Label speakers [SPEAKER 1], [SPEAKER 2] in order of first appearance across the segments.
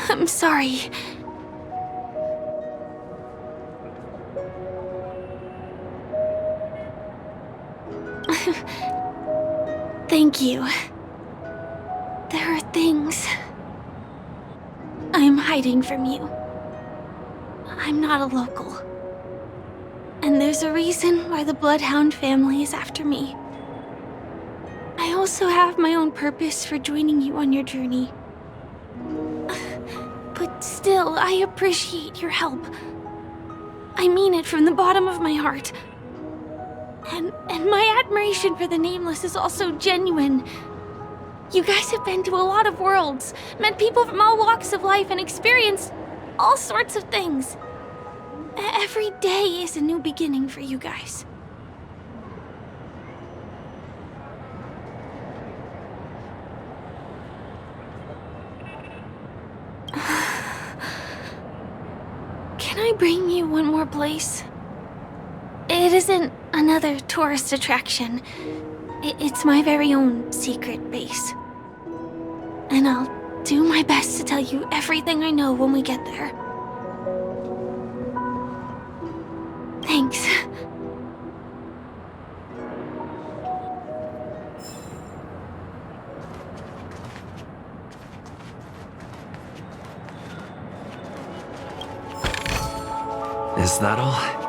[SPEAKER 1] I'm sorry. Thank you. There are things I'm hiding from you. I'm not a local. And there's a reason why the Bloodhound family is after me. I also have my own purpose for joining you on your journey. But still, I appreciate your help. I mean it from the bottom of my heart. And my admiration for the Nameless is also genuine. You guys have been to a lot of worlds, met people from all walks of life, and experienced all sorts of things. Every day is a new beginning for you guys. Can I bring you one more place? It isn't another tourist attraction. It's my very own secret base. And I'll do my best to tell you everything I know when we get there. Thanks.
[SPEAKER 2] Is that all?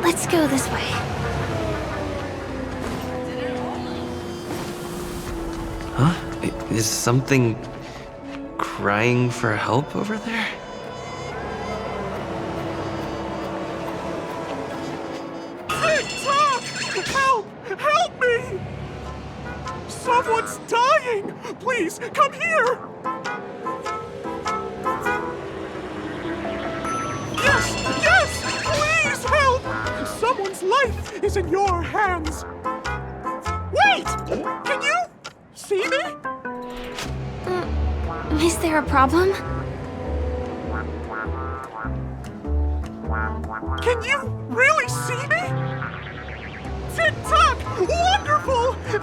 [SPEAKER 1] Let's go this way.
[SPEAKER 2] Huh? Is something crying for help over there?
[SPEAKER 3] TikTok! Help! Help me! Someone's dying! Please, come here! Yes! Yes! Please help! Someone's life is in your hands! Wait! Can you see me?
[SPEAKER 1] Is there a problem?
[SPEAKER 3] Can you really see me?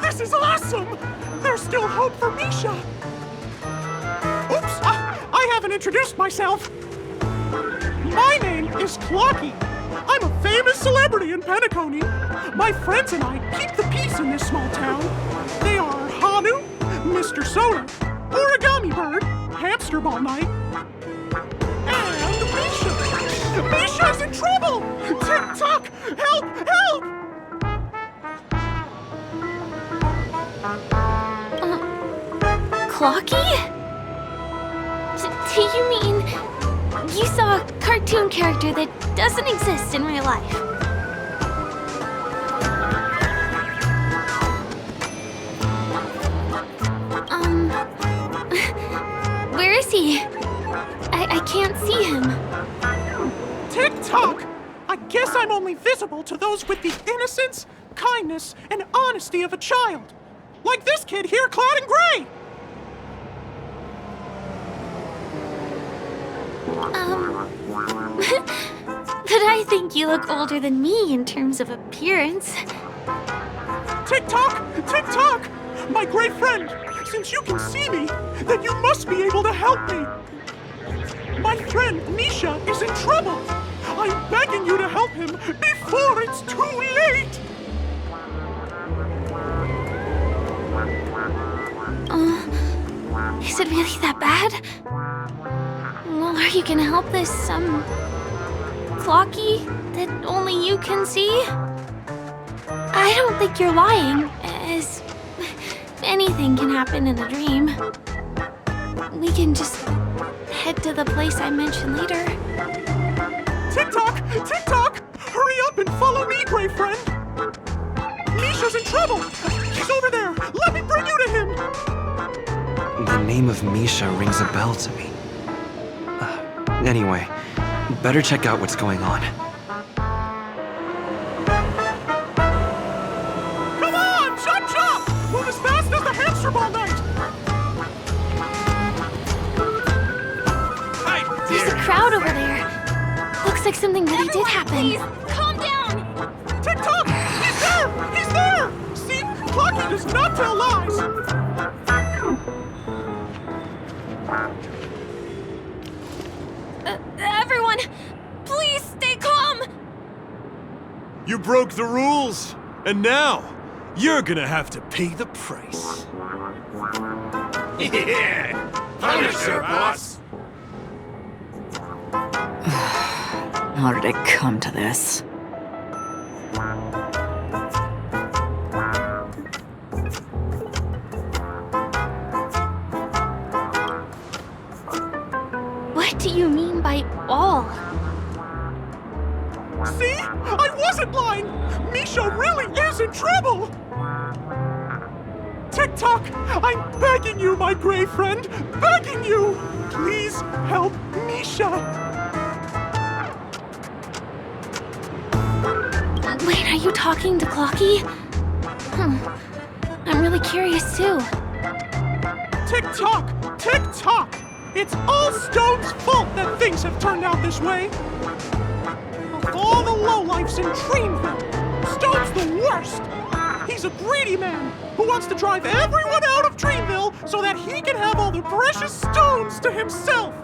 [SPEAKER 3] This is awesome! There's still hope for Misha! Oops, I haven't introduced myself. My name is Clocky. I'm a famous celebrity in Penacony. My friends and I keep the peace in this small town. They are Hanu, Mr. Soda, Origami Bird, Hamster Ball Night, and Misha. Misha's in trouble! Tick-tock! Help! Help!
[SPEAKER 1] Clocky? Do you mean you saw a cartoon character that doesn't exist in real life? Where is he? I can't see him.
[SPEAKER 3] Tick-tock! I guess I'm only visible to those with the innocence, kindness, and honesty of a child. Like this kid here clad in gray!
[SPEAKER 1] But I think you look older than me in terms of appearance.
[SPEAKER 3] Tick-tock! Tick-tock! My gray friend, since you can see me, then you must be able to help me. My friend Misha is in trouble. I'm begging you to help him before it's too late.
[SPEAKER 1] Is it really that bad? Well, are you gonna help this, Clocky that only you can see? I don't think you're lying, as anything can happen in a dream. We can just head to the place I mentioned later.
[SPEAKER 3] Tick-tock! Tick-tock! Hurry up and follow me, gray friend! Misha's in trouble! He's over there! Let me bring you to him!
[SPEAKER 2] The name of Misha rings a bell to me. Anyway, better check out what's going on.
[SPEAKER 3] Come on! Chop chop! Move as fast as the hamster ball night!
[SPEAKER 1] There's a crowd over there. Looks like something really did happen.
[SPEAKER 4] Please, calm down!
[SPEAKER 3] Tick-tock! He's there! He's there! See? Clocky does not tell lies!
[SPEAKER 4] Everyone, please stay calm!
[SPEAKER 5] You broke the rules, and now you're gonna have to pay the price.
[SPEAKER 6] Yeah! Punisher, boss!
[SPEAKER 7] How did it come to this?
[SPEAKER 1] What do you mean by all?
[SPEAKER 3] See? I wasn't lying! Misha really is in trouble! Tick-tock! I'm begging you, my gray friend! Begging you! Please help Misha!
[SPEAKER 1] Wait, are you talking to Clocky? I'm really curious too.
[SPEAKER 3] Tick-tock! Tick-tock! It's all Stone's fault that things have turned out this way! Of all the lowlifes in Dreamville, Stone's the worst! He's a greedy man who wants to drive everyone out of Dreamville so that he can have all the precious stones to himself!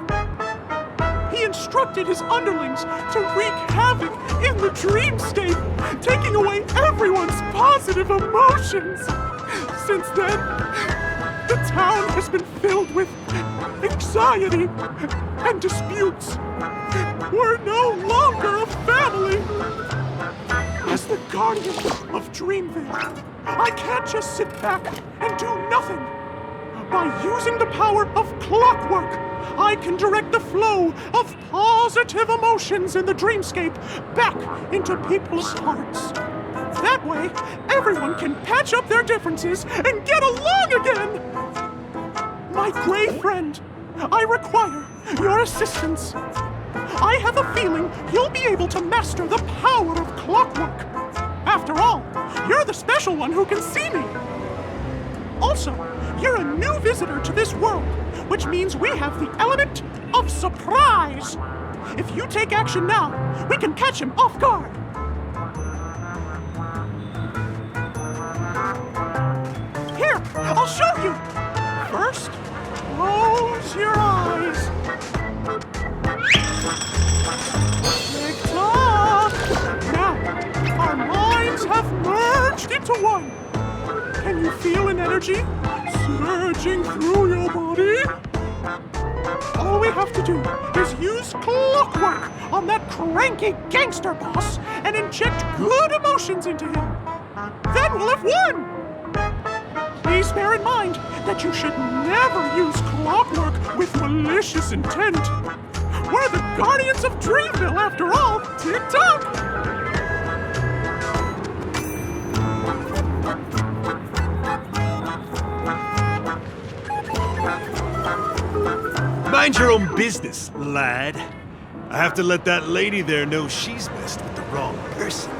[SPEAKER 3] He instructed his underlings to wreak havoc in the dreamscape, taking away everyone's positive emotions! Since then, the town has been filled with anxiety and disputes. We're no longer a family! As the guardian of Dreamville, I can't just sit back and do nothing. By using the power of clockwork, I can direct the flow of positive emotions in the dreamscape back into people's hearts. That way, everyone can patch up their differences and get along again! My gray friend, I require your assistance. I have a feeling you'll be able to master the power of clockwork. After all, you're the special one who can see me. Also, you're a new visitor to this world, which means we have the element of surprise. If you take action now, we can catch him off guard. I'll show you. First, close your eyes. Tick-tock. Now, our minds have merged into one. Can you feel an energy surging through your body? All we have to do is use clockwork on that cranky gangster boss and inject good emotions into him. Then we'll have won! Please bear in mind that you should never use clockwork with malicious intent. We're the Guardians of Dreamville, after all. Tick-tock!
[SPEAKER 5] Mind your own business, lad. I have to let that lady there know she's messed with the wrong person.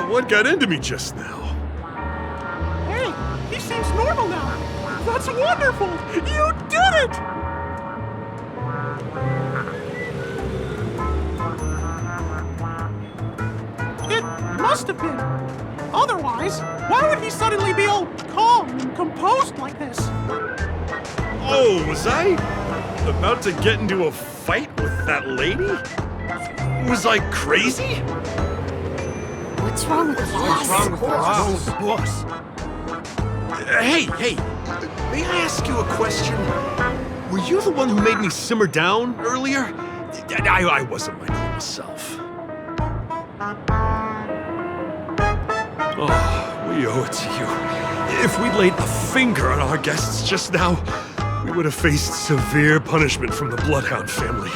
[SPEAKER 5] What got into me just now?
[SPEAKER 3] Hey, he seems normal now. That's wonderful! You did it! It must have been. Otherwise, why would he suddenly be all calm and composed like this?
[SPEAKER 5] Oh, was I about to get into a fight with that lady? Was I crazy?
[SPEAKER 4] What's wrong with the boss?
[SPEAKER 5] Hey, may I ask you a question? Were you the one who made me simmer down earlier? I wasn't my normal self. Oh, we owe it to you. If we'd laid a finger on our guests just now, we would have faced severe punishment from the Bloodhound family.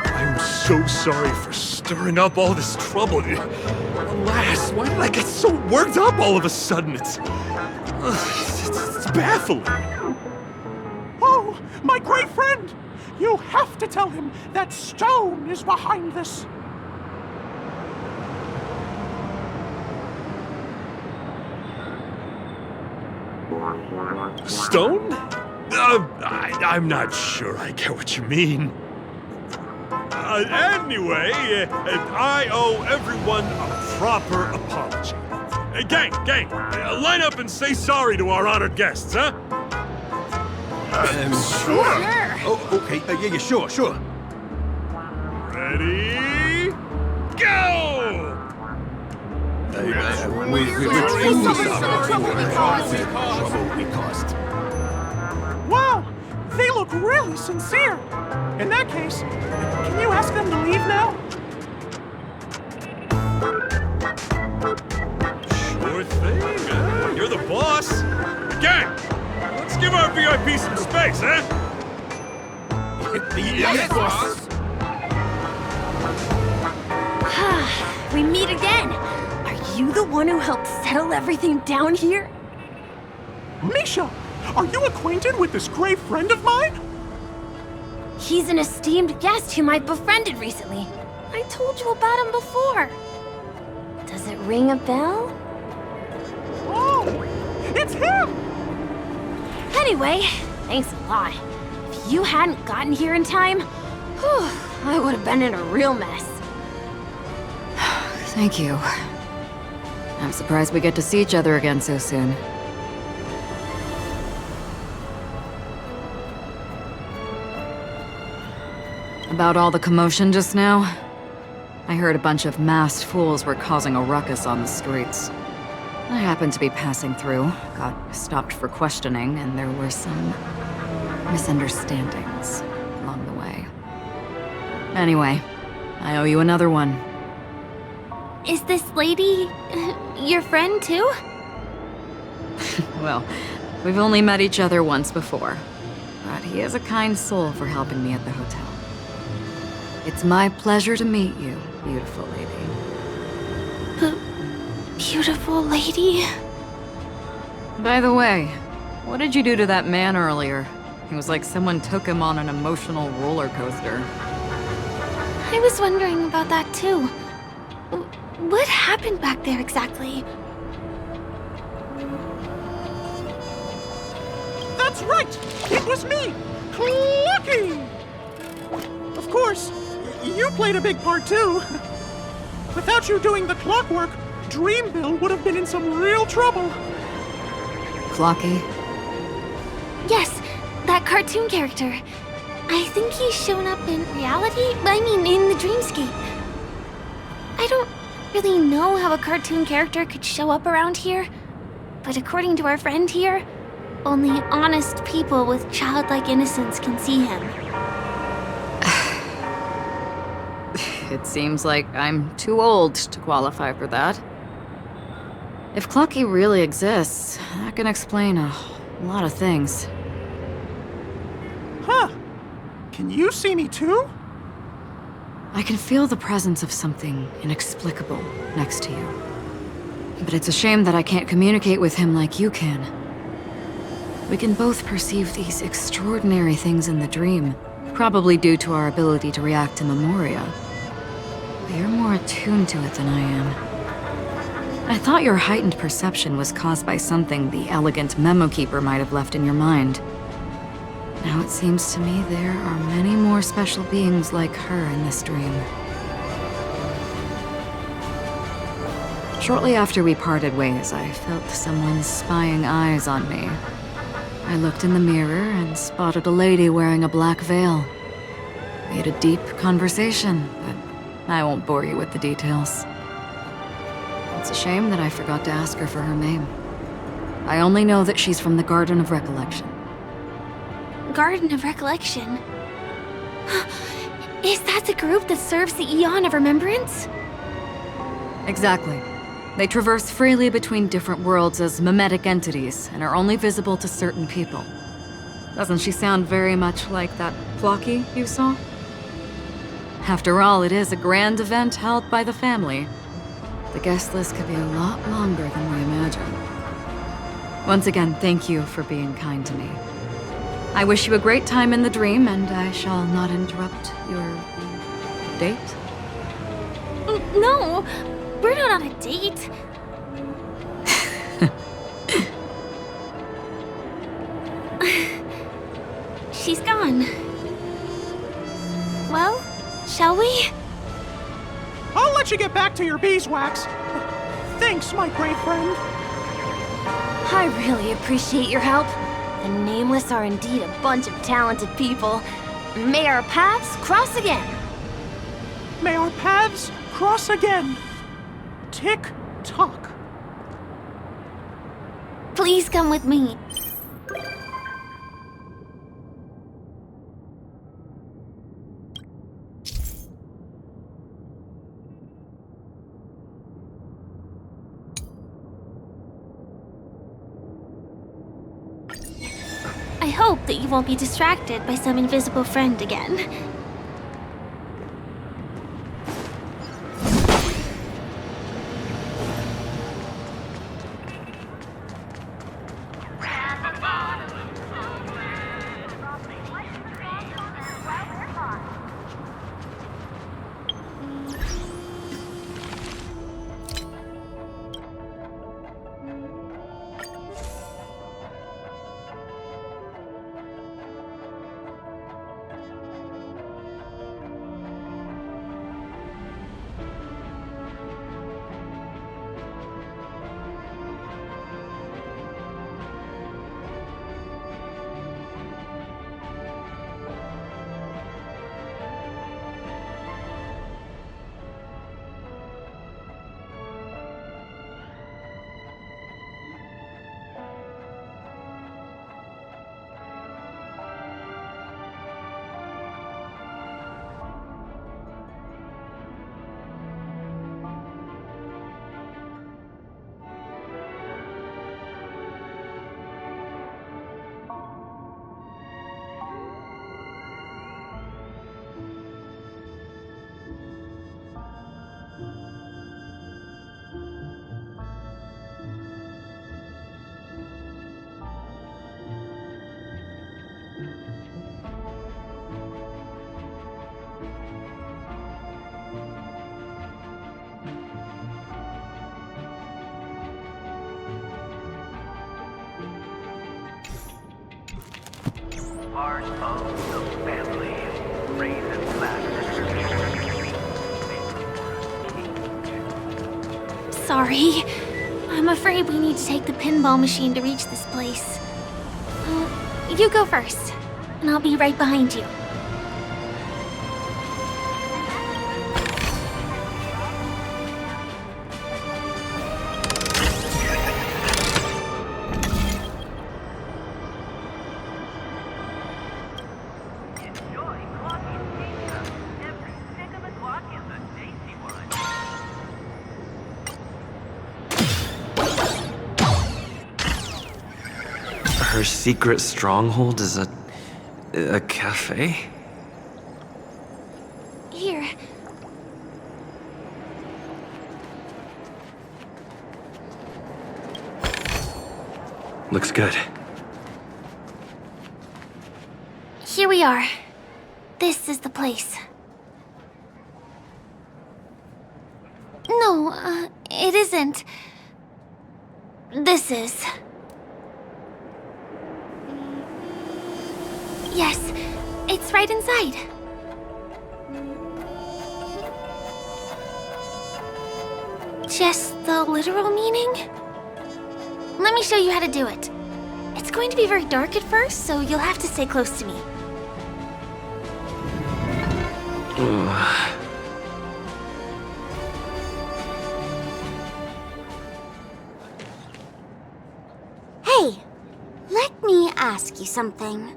[SPEAKER 5] I'm so sorry for stirring up all this trouble. Alas, why did I get so worked up all of a sudden? It's baffling.
[SPEAKER 3] Oh, my great friend! You have to tell him that Stone is behind this.
[SPEAKER 5] Stone? I'm not sure I get what you mean. Anyway, I owe everyone a proper apology. Gang, line up and say sorry to our honored guests, huh?
[SPEAKER 6] Sure. Oh, okay. Yeah, sure.
[SPEAKER 5] Ready? Go!
[SPEAKER 3] Wow, they look really sincere. In that case, can you ask them to leave now?
[SPEAKER 5] Sure thing. You're the boss. Gang, let's give our VIP some space, huh?
[SPEAKER 6] Yes, boss.
[SPEAKER 4] We meet again. Are you the one who helped settle everything down here?
[SPEAKER 3] Misha, are you acquainted with this great friend of mine?
[SPEAKER 4] He's an esteemed guest whom I've befriended recently. I told you about him before. Does it ring a bell?
[SPEAKER 3] Oh, it's him!
[SPEAKER 4] Anyway, thanks a lot. If you hadn't gotten here in time, whew, I would have been in a real mess.
[SPEAKER 7] Thank you. I'm surprised we get to see each other again so soon. About all the commotion just now? I heard a bunch of masked fools were causing a ruckus on the streets. I happened to be passing through, got stopped for questioning, and there were some misunderstandings along the way. Anyway, I owe you another one.
[SPEAKER 1] Is this lady your friend too?
[SPEAKER 7] Well, we've only met each other once before, but he is a kind soul for helping me at the hotel. It's my pleasure to meet you, beautiful lady.
[SPEAKER 1] Beautiful lady?
[SPEAKER 7] By the way, what did you do to that man earlier? It was like someone took him on an emotional roller coaster.
[SPEAKER 1] I was wondering about that too. What happened back there exactly?
[SPEAKER 3] That's right! It was me! Clucky! Of course, you played a big part too. Without you doing the clockwork, Dreamville would have been in some real trouble.
[SPEAKER 7] Clocky?
[SPEAKER 1] Yes, that cartoon character. I think he's shown up in reality? I mean, in the dreamscape. I don't really know how a cartoon character could show up around here, but according to our friend here, only honest people with childlike innocence can see him.
[SPEAKER 7] It seems like I'm too old to qualify for that. If Clocky really exists, that can explain a lot of things.
[SPEAKER 3] Huh. Can you see me too?
[SPEAKER 7] I can feel the presence of something inexplicable next to you. But it's a shame that I can't communicate with him like you can. We can both perceive these extraordinary things in the dream, probably due to our ability to react to memoria. But you're more attuned to it than I am. I thought your heightened perception was caused by something the elegant memo keeper might have left in your mind. Now it seems to me there are many more special beings like her in this dream. Shortly after we parted ways, I felt someone's spying eyes on me. I looked in the mirror and spotted a lady wearing a black veil. We had a deep conversation, but I won't bore you with the details. It's a shame that I forgot to ask her for her name. I only know that she's from the Garden of Recollection.
[SPEAKER 1] Garden of Recollection? Is that the group that serves the Eon of Remembrance?
[SPEAKER 7] Exactly. They traverse freely between different worlds as mimetic entities and are only visible to certain people. Doesn't she sound very much like that Clocky you saw? After all, it is a grand event held by the family. The guest list could be a lot longer than we imagine. Once again, thank you for being kind to me. I wish you a great time in the dream, and I shall not interrupt your date.
[SPEAKER 1] No, we're not on a date. She's gone. Well, shall we?
[SPEAKER 3] I'll let you get back to your beeswax. Thanks, my great friend.
[SPEAKER 4] I really appreciate your help. The Nameless are indeed a bunch of talented people. May our paths cross again.
[SPEAKER 3] May our paths cross again. Tick-tock.
[SPEAKER 1] Please come with me. I hope that you won't be distracted by some invisible friend again.
[SPEAKER 8] Part of the family. Raise and
[SPEAKER 1] Sorry. I'm afraid we need to take the pinball machine to reach this place. You go first, and I'll be right behind you.
[SPEAKER 2] Her secret stronghold is a cafe?
[SPEAKER 1] Here.
[SPEAKER 2] Looks good.
[SPEAKER 1] Here we are. This is the place. No, it isn't. This is. Yes, it's right inside. Just the literal meaning? Let me show you how to do it. It's going to be very dark at first, so you'll have to stay close to me.
[SPEAKER 9] Hey, let me ask you something.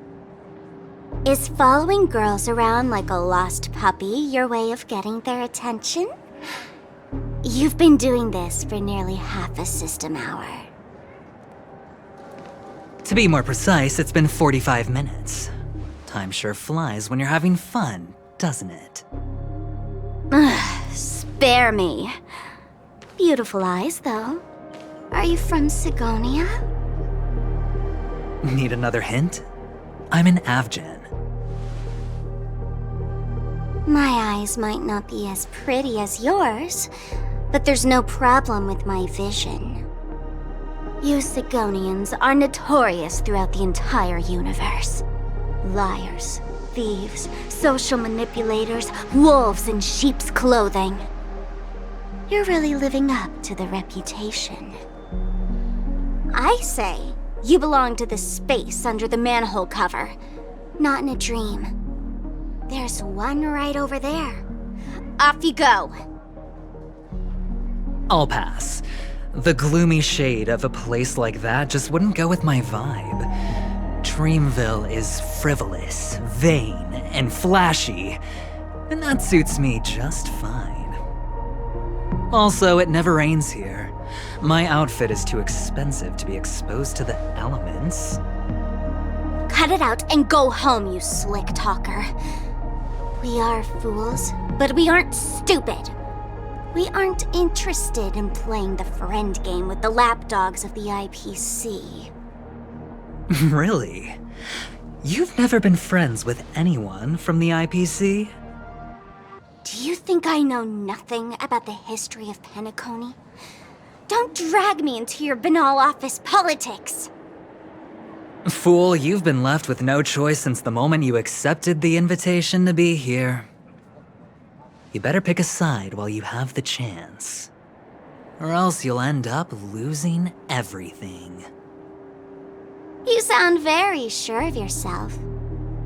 [SPEAKER 9] Is following girls around like a lost puppy your way of getting their attention? You've been doing this for nearly half a system hour.
[SPEAKER 10] To be more precise, it's been 45 minutes. Time sure flies when you're having fun, doesn't it?
[SPEAKER 9] Spare me. Beautiful eyes, though. Are you from Sigonia?
[SPEAKER 10] Need another hint? I'm an Avgen.
[SPEAKER 9] My eyes might not be as pretty as yours, but there's no problem with my vision. You Sigonians are notorious throughout the entire universe. Liars, thieves, social manipulators, wolves in sheep's clothing. You're really living up to the reputation. I say, you belong to the space under the manhole cover, not in a dream. There's one right over there. Off you go.
[SPEAKER 10] I'll pass. The gloomy shade of a place like that just wouldn't go with my vibe. Dreamville is frivolous, vain, and flashy, and that suits me just fine. Also, it never rains here. My outfit is too expensive to be exposed to the elements.
[SPEAKER 9] Cut it out and go home, you slick talker. We are fools, but we aren't stupid. We aren't interested in playing the friend game with the lapdogs of the IPC.
[SPEAKER 10] Really? You've never been friends with anyone from the IPC?
[SPEAKER 9] Do you think I know nothing about the history of Penacony? Don't drag me into your banal office politics!
[SPEAKER 10] Fool, you've been left with no choice since the moment you accepted the invitation to be here. You better pick a side while you have the chance. Or else you'll end up losing everything.
[SPEAKER 9] You sound very sure of yourself.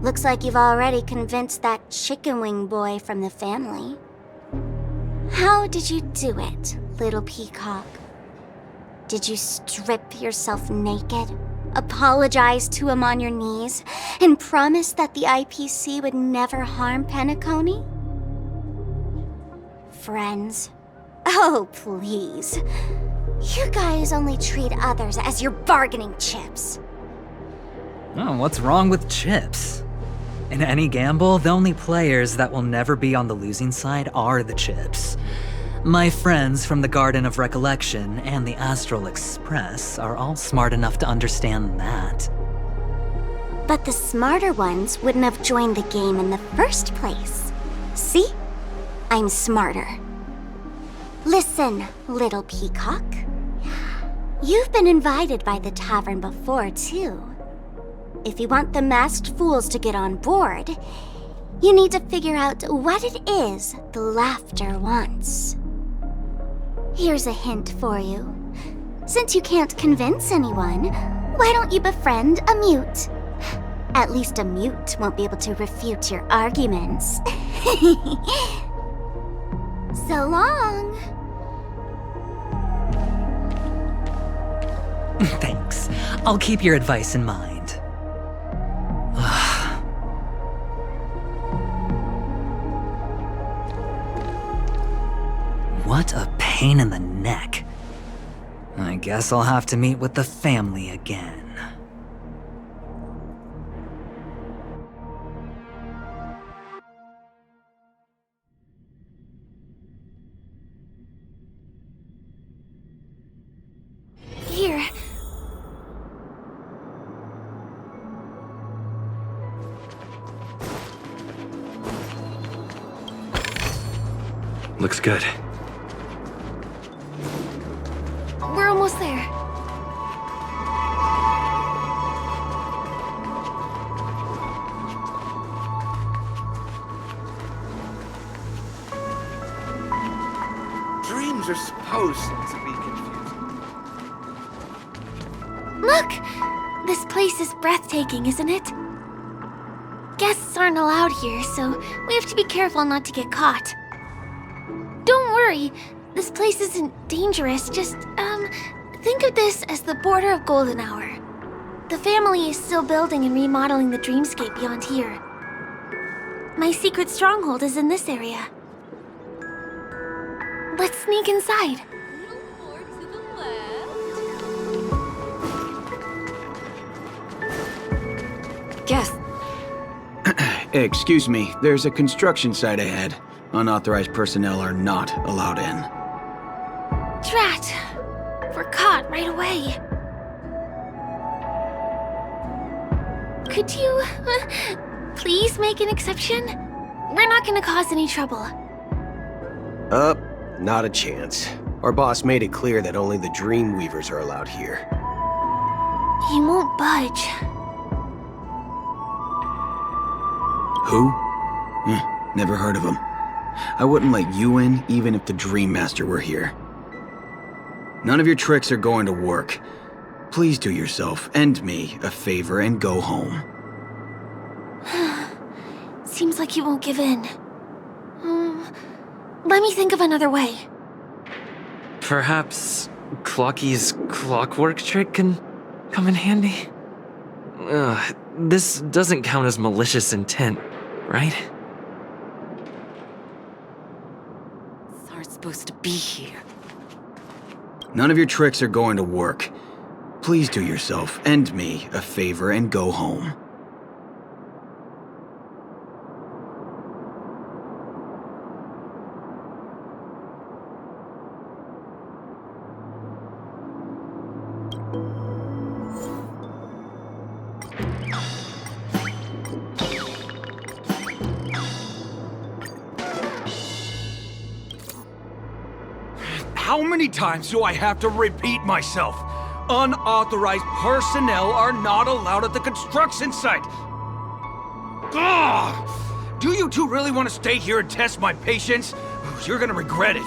[SPEAKER 9] Looks like you've already convinced that chicken wing boy from the family. How did you do it, little peacock? Did you strip yourself naked, apologize to him on your knees, and promise that the IPC would never harm Penacony? Friends? Oh, please. You guys only treat others as your bargaining chips.
[SPEAKER 10] Oh, what's wrong with chips? In any gamble, the only players that will never be on the losing side are the chips. My friends from the Garden of Recollection and the Astral Express are all smart enough to understand that.
[SPEAKER 9] But the smarter ones wouldn't have joined the game in the first place. See? I'm smarter. Listen, little peacock. You've been invited by the tavern before, too. If you want the masked fools to get on board, you need to figure out what it is the laughter wants. Here's a hint for you. Since you can't convince anyone, why don't you befriend a mute? At least a mute won't be able to refute your arguments. So long.
[SPEAKER 10] Thanks. I'll keep your advice in mind. What a pain in the neck. I guess I'll have to meet with the family again.
[SPEAKER 1] Here.
[SPEAKER 2] Looks good.
[SPEAKER 1] We're almost there.
[SPEAKER 6] Dreams are supposed to be confusing.
[SPEAKER 1] Look! This place is breathtaking, isn't it? Guests aren't allowed here, so we have to be careful not to get caught. Don't worry, this place isn't dangerous, just, think of this as the border of Golden Hour. The family is still building and remodeling the dreamscape beyond here. My secret stronghold is in this area. Let's sneak inside.
[SPEAKER 7] Guess.
[SPEAKER 6] Excuse me, there's a construction site ahead. Unauthorized personnel are not allowed in.
[SPEAKER 1] Drat! We're caught right away. Could you, please make an exception? We're not gonna cause any trouble.
[SPEAKER 11] Not a chance. Our boss made it clear that only the Dreamweavers are allowed here.
[SPEAKER 1] He won't budge.
[SPEAKER 6] Who? Never heard of him. I wouldn't let you in, even if the Dream Master were here. None of your tricks are going to work. Please do yourself and me a favor and go home.
[SPEAKER 1] Seems like he won't give in. Let me think of another way.
[SPEAKER 2] Perhaps Clocky's clockwork trick can come in handy? This doesn't count as malicious intent, right?
[SPEAKER 7] Aren't supposed to be here.
[SPEAKER 6] None of your tricks are going to work. Please do yourself and me a favor and go home.
[SPEAKER 12] How many times do I have to repeat myself? Unauthorized personnel are not allowed at the construction site. Ugh! Do you two really want to stay here and test my patience? You're gonna regret it.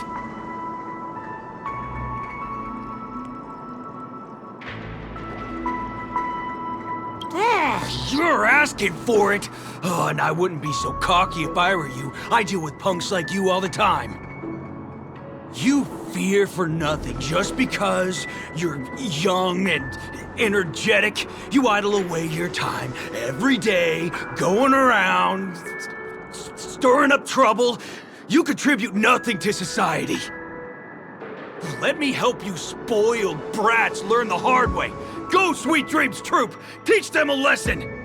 [SPEAKER 12] You're asking for it. Oh, and I wouldn't be so cocky if I were you. I deal with punks like you all the time. You fear for nothing just because you're young and energetic. You idle away your time every day, going around, stirring up trouble. You contribute nothing to society. Let me help you spoiled brats learn the hard way. Go, Sweet Dreams Troop! Teach them a lesson!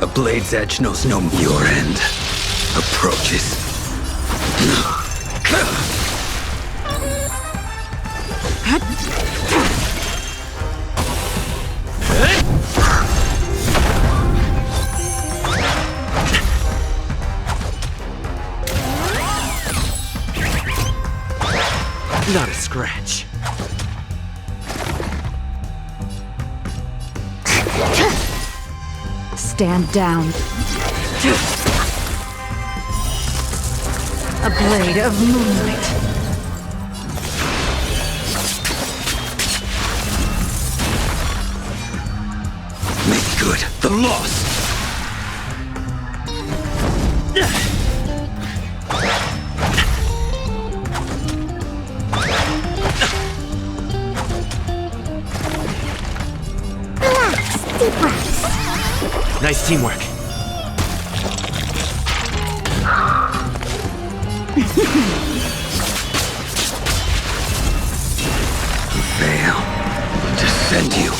[SPEAKER 6] A blade's edge knows no your end. Approaches.
[SPEAKER 2] Not a scratch.
[SPEAKER 7] Stand down. A blade of moonlight.
[SPEAKER 12] Make good the loss.
[SPEAKER 9] Relax, deep breaths.
[SPEAKER 2] Nice teamwork.
[SPEAKER 12] Veil, descend you.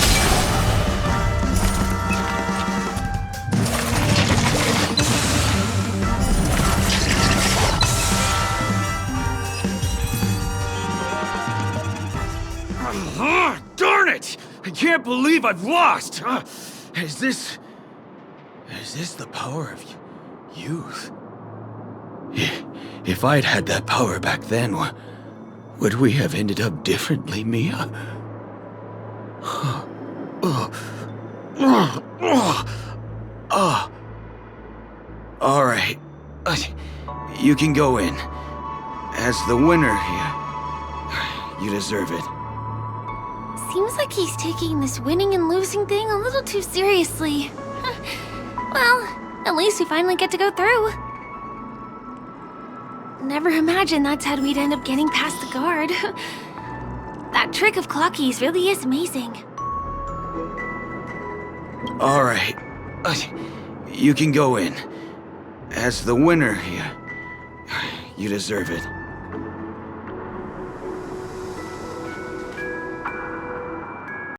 [SPEAKER 12] Darn it! I can't believe I've lost! Is this the power of youth? If I'd had that power back then, would we have ended up differently, Mia? All right. You can go in. As the winner here, you deserve it.
[SPEAKER 1] Seems like he's taking this winning and losing thing a little too seriously. Well, at least we finally get to go through. Never imagined that's how we'd end up getting past the guard. That trick of Clocky's really is amazing.
[SPEAKER 6] All right. You can go in. As the winner here, you deserve it.